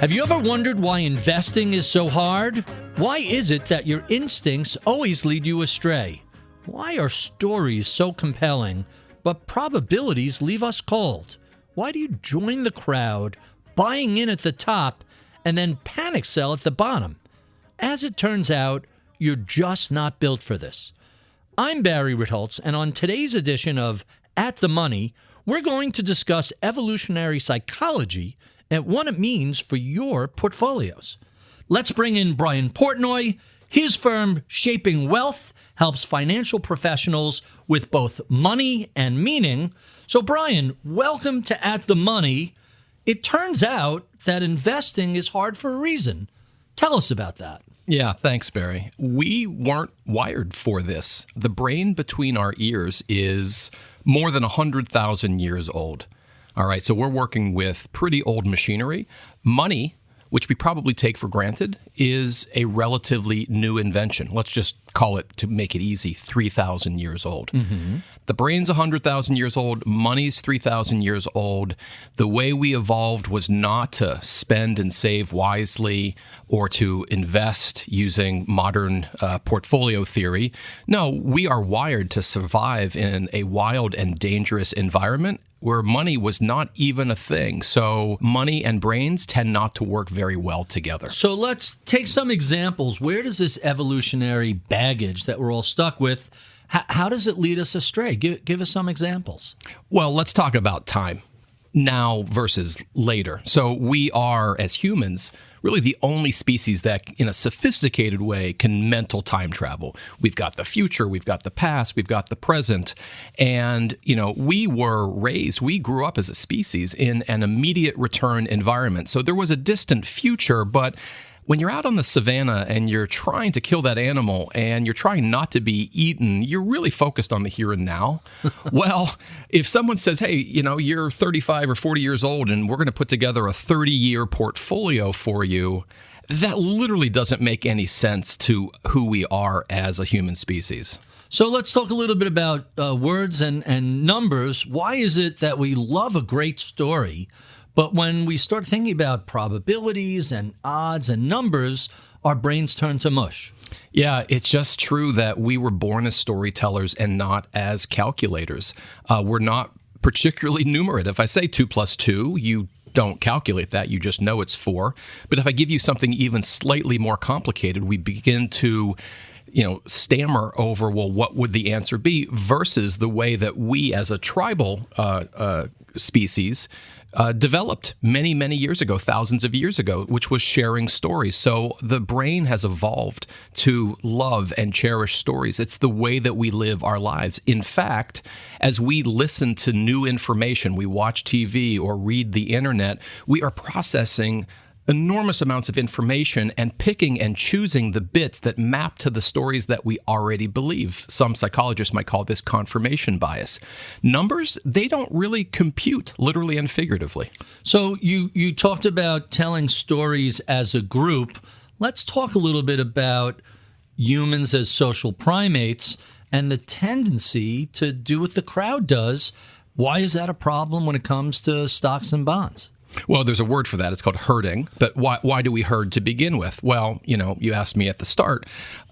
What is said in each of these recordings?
Have you ever wondered why investing is so hard? Why is it that your instincts always lead you astray? Why are stories so compelling, but probabilities leave us cold? Why do you join the crowd, buying in at the top, and then panic sell at the bottom? As it turns out, you're just not built for this. I'm Barry Ritholtz, and on today's edition of At the Money, we're going to discuss evolutionary psychology and what it means for your portfolios. Let's bring in Brian Portnoy. His firm, Shaping Wealth, helps financial professionals with both money and meaning. So, Brian, welcome to At the Money. It turns out that investing is hard for a reason. Tell us about that. Yeah, thanks, Barry. We weren't wired for this. The brain between our ears is more than 100,000 years old. All right, so we're working with pretty old machinery. Money, which we probably take for granted, is a relatively new invention. Let's just call it, to make it easy, 3,000 years old. Mm-hmm. The brain's 100,000 years old. Money's 3,000 years old. The way we evolved was not to spend and save wisely or to invest using modern portfolio theory. No, we are wired to survive in a wild and dangerous environment where money was not even a thing. So money and brains tend not to work very well together. So let's take some examples. Where does this evolutionary baggage that we're all stuck with, how does it lead us astray? Give us some examples. Well, let's talk about time. Now versus later. So we are, as humans, really the only species that in a sophisticated way can mental time travel. We've got the future, we've got the past, we've got the present. And, we grew up as a species in an immediate return environment. So there was a distant future, but when you're out on the savannah and you're trying to kill that animal and you're trying not to be eaten, you're really focused on the here and now. Well, if someone says, hey, you're 35 or 40 years old and we're going to put together a 30-year portfolio for you, that literally doesn't make any sense to who we are as a human species. So let's talk a little bit about words and numbers. Why is it that we love a great story, but when we start thinking about probabilities and odds and numbers, our brains turn to mush? Yeah, it's just true that we were born as storytellers and not as calculators. We're not particularly numerate. If I say 2 plus 2, you don't calculate that. You just know it's 4. But if I give you something even slightly more complicated, we begin to stammer over, well, what would the answer be, versus the way that we as a tribal species developed many, many years ago, thousands of years ago, which was sharing stories. So the brain has evolved to love and cherish stories. It's the way that we live our lives. In fact, as we listen to new information, we watch TV or read the internet, we are processing enormous amounts of information and picking and choosing the bits that map to the stories that we already believe. Some psychologists might call this confirmation bias. Numbers, they don't really compute, literally and figuratively. So you talked about telling stories as a group. Let's talk a little bit about humans as social primates and the tendency to do what the crowd does. Why is that a problem when it comes to stocks and bonds? Well, there's a word for that. It's called herding. But why do we herd to begin with? Well, you asked me at the start,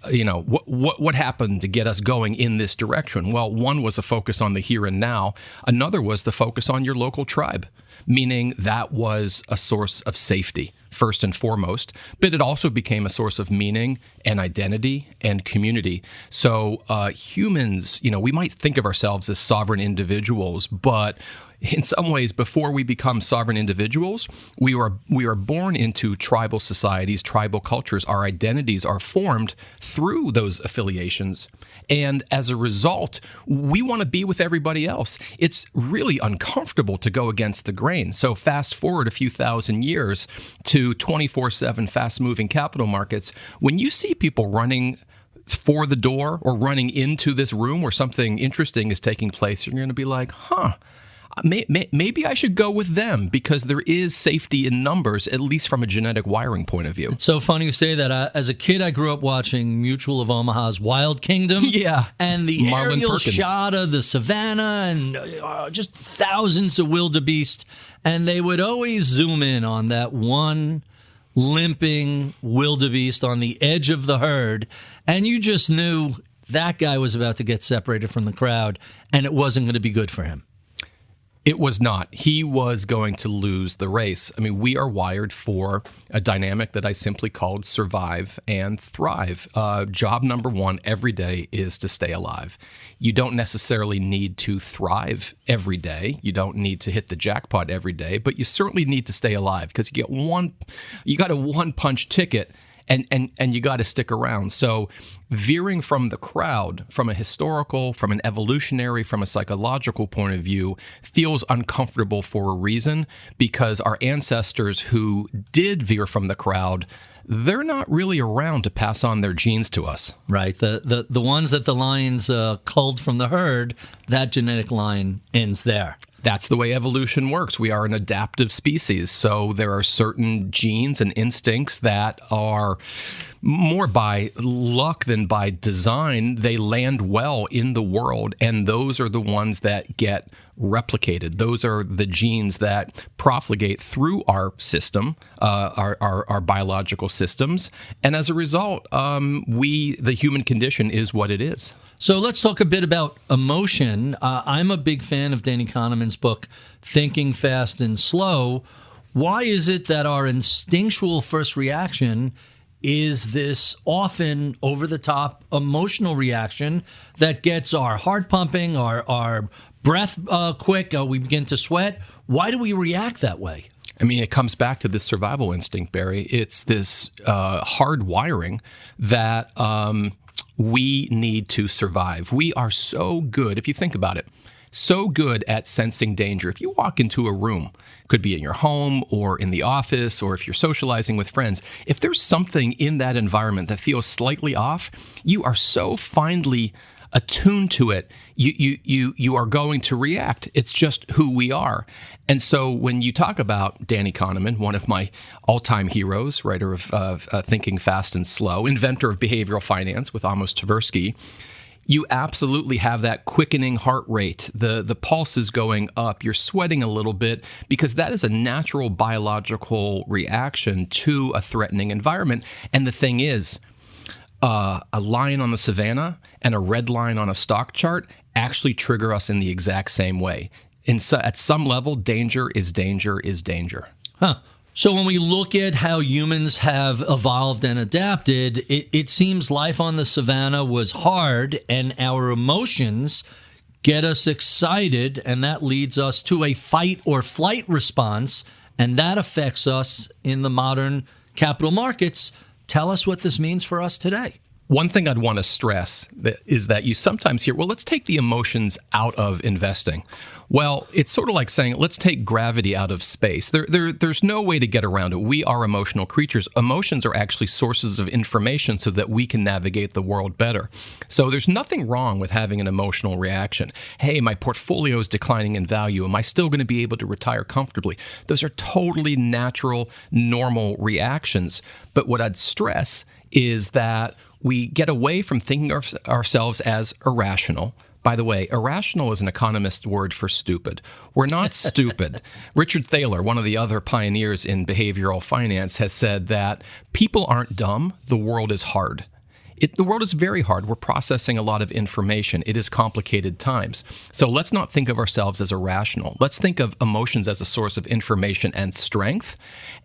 what happened to get us going in this direction? Well, one was a focus on the here and now. Another was the focus on your local tribe, meaning that was a source of safety, first and foremost. But it also became a source of meaning and identity and community. So humans, we might think of ourselves as sovereign individuals, but in some ways, before we become sovereign individuals, we are born into tribal societies, tribal cultures. Our identities are formed through those affiliations. And as a result, we want to be with everybody else. It's really uncomfortable to go against the grain. So fast forward a few thousand years to 24/7 fast-moving capital markets. When you see people running for the door or running into this room where something interesting is taking place, you're going to be like, maybe I should go with them because there is safety in numbers, at least from a genetic wiring point of view. It's so funny you say that. As a kid, I grew up watching Mutual of Omaha's Wild Kingdom. Yeah. And the Marlon aerial Perkins. shot of the savannah and just thousands of wildebeest. And they would always zoom in on that one limping wildebeest on the edge of the herd, and you just knew that guy was about to get separated from the crowd, and it wasn't going to be good for him. It was not. He was going to lose the race. I mean, we are wired for a dynamic that I simply called survive and thrive. Job number one every day is to stay alive. You don't necessarily need to thrive every day. You don't need to hit the jackpot every day, but you certainly need to stay alive because you got a one-punch ticket. And you got to stick around. So veering from the crowd, from a historical, from an evolutionary, from a psychological point of view, feels uncomfortable for a reason, because our ancestors who did veer from the crowd, they're not really around to pass on their genes to us. Right. The ones that the lions culled from the herd, that genetic line ends there. That's the way evolution works. We are an adaptive species. So there are certain genes and instincts that are more by luck than by design. They land well in the world, and those are the ones that get replicated. Those are the genes that profligate through our system, our biological systems. And as a result, the human condition is what it is. So let's talk a bit about emotion. I'm a big fan of Danny Kahneman's book, Thinking Fast and Slow. Why is it that our instinctual first reaction is this often over-the-top emotional reaction that gets our heart pumping, our breath quick, we begin to sweat? Why do we react that way? I mean, it comes back to this survival instinct, Barry. It's this hard wiring that we need to survive. We are so good, if you think about it, so good at sensing danger. If you walk into a room, could be in your home or in the office, or if you're socializing with friends, if there's something in that environment that feels slightly off, you are so finely attuned to it, you are going to react. It's just who we are. And so when you talk about Danny Kahneman, one of my all-time heroes, writer of Thinking Fast and Slow, inventor of behavioral finance with Amos Tversky, you absolutely have that quickening heart rate. The pulse is going up. You're sweating a little bit because that is a natural biological reaction to a threatening environment. And the thing is, a lion on the savannah and a red line on a stock chart actually trigger us in the exact same way. At some level, danger is danger is danger. Huh. So when we look at how humans have evolved and adapted, it seems life on the savannah was hard, and our emotions get us excited, and that leads us to a fight or flight response, and that affects us in the modern capital markets. Tell us what this means for us today. One thing I'd want to stress is that you sometimes hear, well, let's take the emotions out of investing. Well, it's sort of like saying, let's take gravity out of space. There's no way to get around it. We are emotional creatures. Emotions are actually sources of information so that we can navigate the world better. So there's nothing wrong with having an emotional reaction. Hey, my portfolio is declining in value. Am I still going to be able to retire comfortably? Those are totally natural, normal reactions. But what I'd stress is that we get away from thinking of ourselves as irrational. By the way, irrational is an economist's word for stupid. We're not stupid. Richard Thaler, one of the other pioneers in behavioral finance, has said that people aren't dumb, the world is hard. The world is very hard. We're processing a lot of information. It is complicated times. So let's not think of ourselves as irrational. Let's think of emotions as a source of information and strength,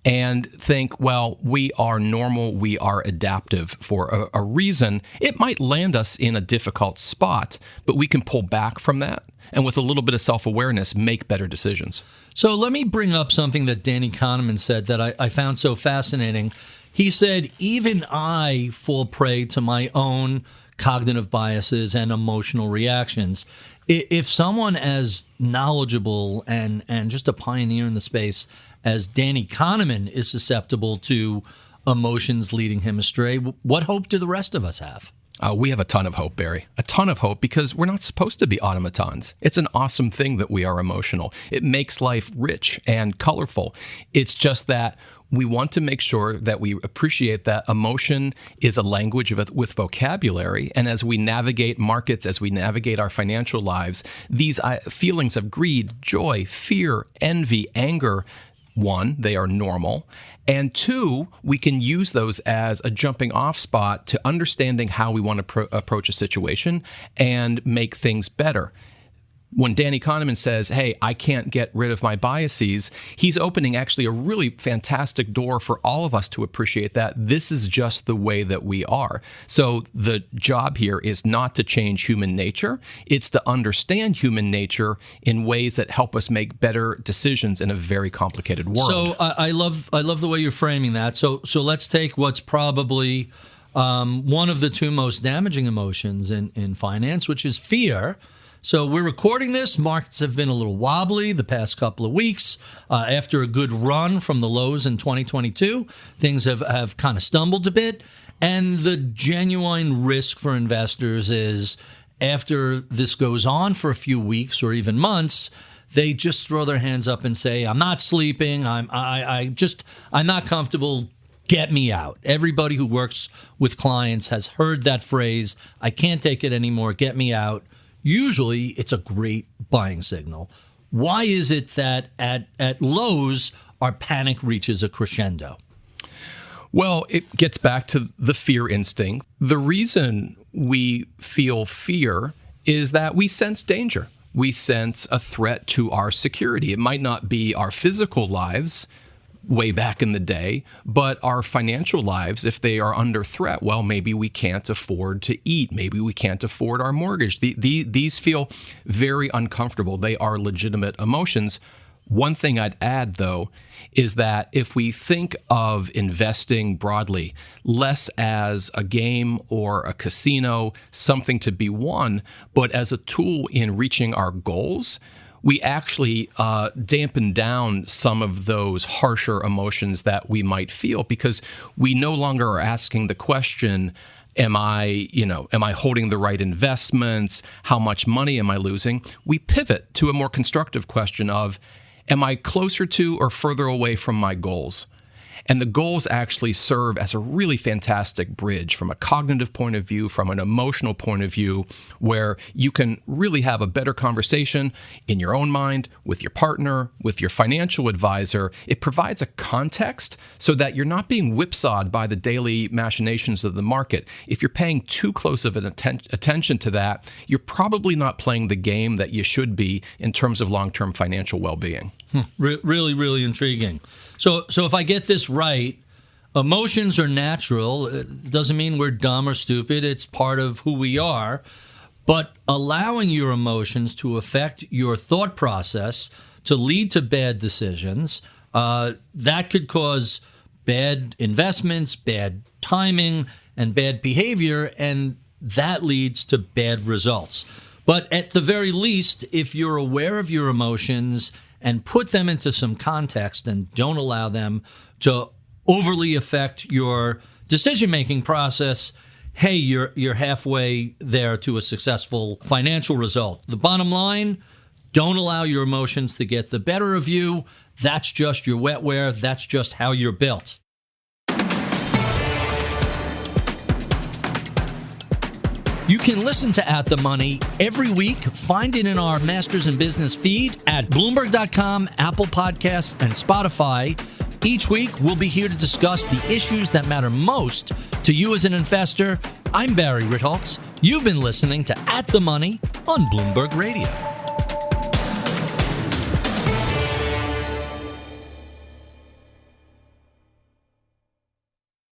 and think, well, we are normal, we are adaptive for a reason. It might land us in a difficult spot, but we can pull back from that, and with a little bit of self-awareness, make better decisions. So let me bring up something that Danny Kahneman said that I found so fascinating. He said, even I fall prey to my own cognitive biases and emotional reactions. If someone as knowledgeable and just a pioneer in the space as Danny Kahneman is susceptible to emotions leading him astray, what hope do the rest of us have? We have a ton of hope, Barry. A ton of hope, because we're not supposed to be automatons. It's an awesome thing that we are emotional. It makes life rich and colorful. It's just that we want to make sure that we appreciate that emotion is a language with vocabulary. And as we navigate markets, as we navigate our financial lives, these feelings of greed, joy, fear, envy, anger, One, they are normal. And two, we can use those as a jumping off spot to understanding how we want to approach a situation and make things better. When Danny Kahneman says, hey, I can't get rid of my biases, he's opening actually a really fantastic door for all of us to appreciate that this is just the way that we are. So the job here is not to change human nature. It's to understand human nature in ways that help us make better decisions in a very complicated world. So I love the way you're framing that. So let's take what's probably one of the two most damaging emotions in finance, which is fear. So we're recording this. Markets have been a little wobbly the past couple of weeks. After a good run from the lows in 2022, things have kind of stumbled a bit. And the genuine risk for investors is after this goes on for a few weeks or even months, they just throw their hands up and say, I'm not sleeping. I'm not comfortable. Get me out. Everybody who works with clients has heard that phrase. I can't take it anymore. Get me out. Usually, it's a great buying signal. Why is it that at lows, our panic reaches a crescendo? Well, it gets back to the fear instinct. The reason we feel fear is that we sense danger. We sense a threat to our security. It might not be our physical lives way back in the day, but our financial lives, if they are under threat, well, maybe we can't afford to eat. Maybe we can't afford our mortgage. These feel very uncomfortable. They are legitimate emotions. One thing I'd add, though, is that if we think of investing broadly, less as a game or a casino, something to be won, but as a tool in reaching our goals, we actually dampen down some of those harsher emotions that we might feel because we no longer are asking the question, am I holding the right investments? How much money am I losing? We pivot to a more constructive question of, am I closer to or further away from my goals? And the goals actually serve as a really fantastic bridge from a cognitive point of view, from an emotional point of view, where you can really have a better conversation in your own mind, with your partner, with your financial advisor. It provides a context so that you're not being whipsawed by the daily machinations of the market. If you're paying too close of an attention to that, you're probably not playing the game that you should be in terms of long-term financial well-being. Really, really intriguing. So if I get this right, emotions are natural. It doesn't mean we're dumb or stupid. It's part of who we are. But allowing your emotions to affect your thought process to lead to bad decisions, that could cause bad investments, bad timing, and bad behavior, and that leads to bad results. But at the very least, if you're aware of your emotions and put them into some context and don't allow them to overly affect your decision-making process, hey, you're halfway there to a successful financial result. The bottom line, don't allow your emotions to get the better of you. That's just your wetware. That's just how you're built. You can listen to At the Money every week. Find it in our Masters in Business feed at Bloomberg.com, Apple Podcasts, and Spotify. Each week, we'll be here to discuss the issues that matter most to you as an investor. I'm Barry Ritholtz. You've been listening to At the Money on Bloomberg Radio.